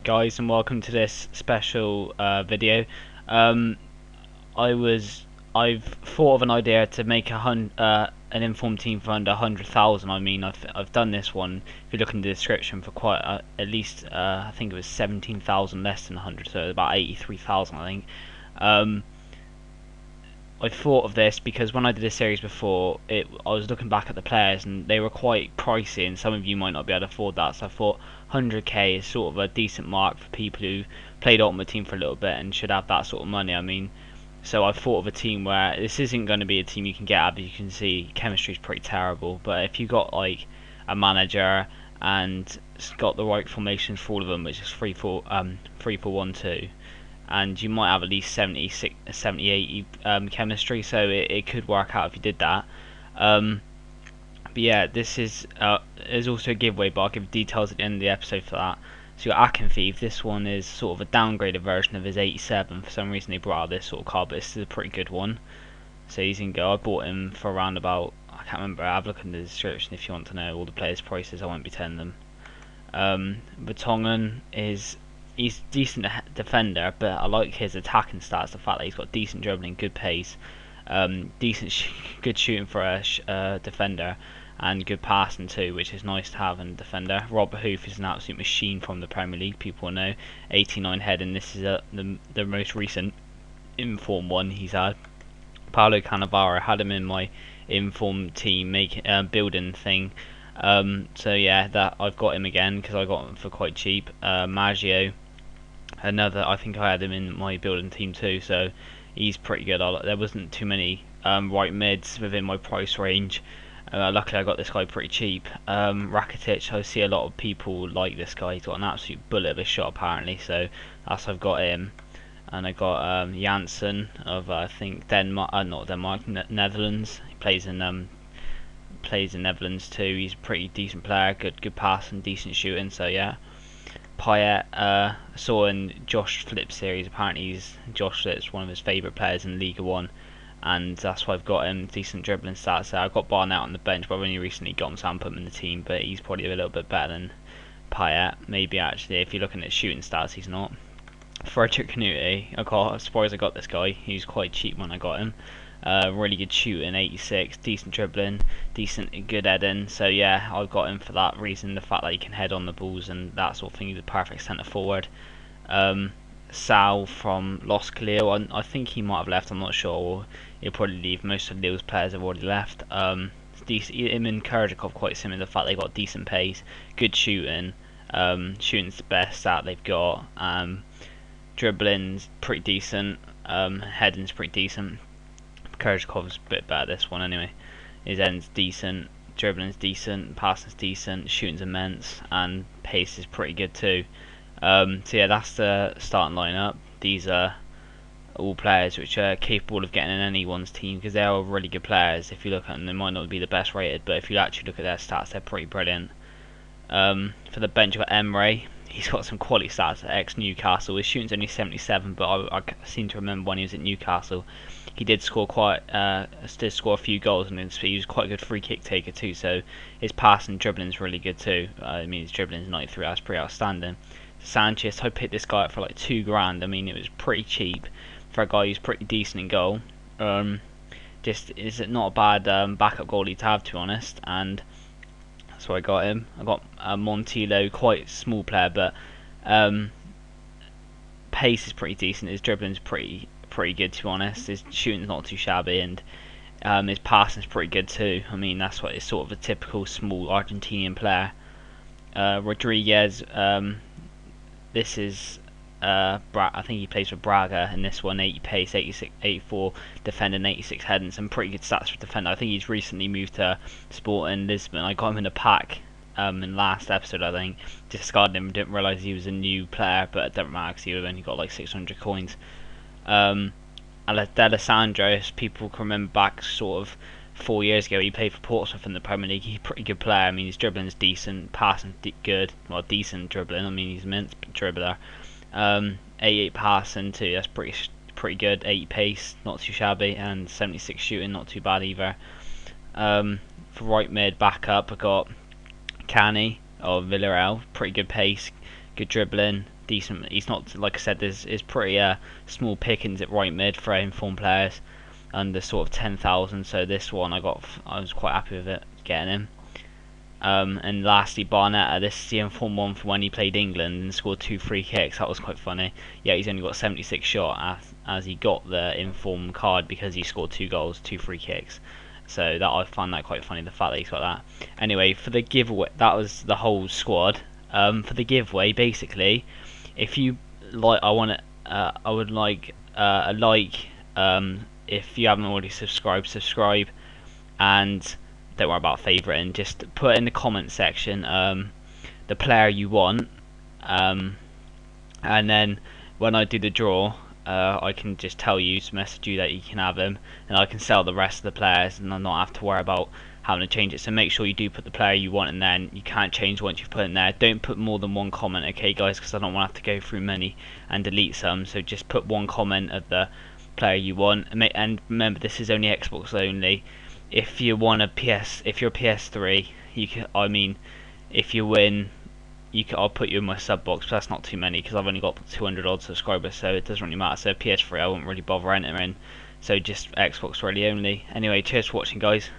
Guys, and welcome to this special video. Um, I've thought of an idea to make an informed team for under 100,000. I mean, I've done this one. If you look in the description, for quite at least I think it was 17,000 less than 100, so about 83,000 I think. I thought of this because when I did a series before, I was looking back at the players and they were quite pricey, and some of you might not be able to afford that. So I thought 100k is sort of a decent mark for people who played Ultimate Team for a little bit and should have that sort of money. I mean, so I thought of a team where this isn't going to be a team you can get at, but you can see chemistry is pretty terrible. But if you got like a manager and got the right formations for all of them, which is 3-4-1-2. And you might have at least 76, 70, 80 chemistry, so it could work out if you did that. But yeah, this is there's also a giveaway, but I'll give details at the end of the episode for that. So you got Akinfeev. This one is sort of a downgraded version of his 87. For some reason they brought out this sort of card, but this is a pretty good one. So he's in go. I bought him for around about, I can't remember, have a look in the description if you want to know all the players' prices. I won't be telling them. Vertonghen he's a decent defender, but I like his attacking stats. The fact that he's got decent dribbling, good pace, good shooting for a defender, and good passing too, which is nice to have in a defender. Huth is an absolute machine from the Premier League. People know 89 heading. This is the most recent inform one he's had. Cannavaro, had him in my inform team building thing. So yeah, that I've got him again because I got him for quite cheap. Maggio, another, I think I had him in my building team too, so he's pretty good. There wasn't too many right mids within my price range. Luckily I got this guy pretty cheap. Rakitic, I see a lot of people like this guy. He's got an absolute bullet of a shot apparently, so that's I've got him. And I got Janssen of I think Denmark, not Denmark, Netherlands. He plays in Netherlands too. He's a pretty decent player, good pass and decent shooting. So yeah. Payet, I saw in Josh Flip's series, apparently Josh Flip's one of his favourite players in Liga 1, and that's why I've got him, decent dribbling stats. So I've got Barnetta on the bench, but I've only recently got him, so I haven't put him in the team, but he's probably a little bit better than Payet. Maybe actually, if you're looking at shooting stats, he's not. Frederick Kanoute, I'm surprised I got this guy. He was quite cheap when I got him. Really good shooting, 86, decent dribbling, good heading. So yeah, I've got him for that reason. The fact that he can head on the balls and that sort of thing. He's a perfect centre forward. Sal from Los Khalil, I think he might have left. I'm not sure. Or he'll probably leave. Most of Lille's players have already left. Him and Kerzhakov quite similar. The fact they got decent pace, good shooting. Shooting's the best stat they've got. Dribbling's pretty decent. Heading's pretty decent. Kerzhakov's a bit better this one anyway. His end's decent, dribbling's decent, passing's decent, shooting's immense, and pace is pretty good too. So yeah, that's the starting lineup. These are all players which are capable of getting in anyone's team because they are really good players. If you look at them, they might not be the best rated, but if you actually look at their stats, they're pretty brilliant. For the bench, you've got Emre. He's got some quality stats at ex-Newcastle. His shooting's only 77, but I seem to remember when he was at Newcastle, he did score a few goals, and he was quite a good free kick taker too. So his pass and dribbling's really good too. I mean, his dribbling's 93. That's pretty outstanding. Sanctis, I picked this guy up for like £2 grand. I mean, it was pretty cheap for a guy who's pretty decent in goal. Just is it not a bad backup goalie to have, to be honest, and so I got him. I got Montillo, quite small player, but pace is pretty decent. His dribbling's pretty good, to be honest. His shooting's not too shabby, and his passing's pretty good too. I mean, that's what is sort of a typical small Argentinian player. Rodriguez, this is I think he plays for Braga in this one. 80 pace, 86, 84 defending, 86 heading. Some pretty good stats for defender. I think he's recently moved to Sporting Lisbon. I got him in a pack in last episode, I think. Discarded him, didn't realise he was a new player, but it doesn't matter because he would have only got like 600 coins. Alessandro, people can remember back sort of 4 years ago, he played for Portsmouth in the Premier League. He's a pretty good player. I mean, his dribbling's decent, passing's good. Well, decent dribbling. I mean, he's an immense dribbler. 88 passing too, that's pretty good. 80 pace, not too shabby, and 76 shooting, not too bad either. For right mid backup, I got Cani of Villarreal, pretty good pace, good dribbling, decent. He's not, like I said, there's pretty small pickings at right mid for informed players under sort of 10,000. So this one I was quite happy with it getting him. And lastly, Barnetta. This is the informed one for when he played England and scored 2 free kicks. That was quite funny. Yeah, he's only got 76 shot as he got the informed card because he scored 2 goals, 2 free kicks. So that I find that quite funny, the fact that he's got that. Anyway, for the giveaway, that was the whole squad. For the giveaway, basically, if you like, I would like a like. If you haven't already subscribed, subscribe, and don't worry about favouriting. Just put in the comment section the player you want, and then when I do the draw, I can just tell you, message you that you can have him, and I can sell the rest of the players, and I'll not have to worry about having to change it. So make sure you do put the player you want in there, and you can't change once you've put in there. Don't put more than one comment, okay guys, because I don't want to have to go through many and delete some. So just put one comment of the player you want, and remember this is only Xbox only. If you want a PS, if you're a PS3, you can. I mean, if you win, I'll put you in my sub box, but that's not too many because I've only got 200 odd subscribers, so it doesn't really matter. So PS3, I won't really bother entering. So just Xbox really only. Anyway, cheers for watching, guys.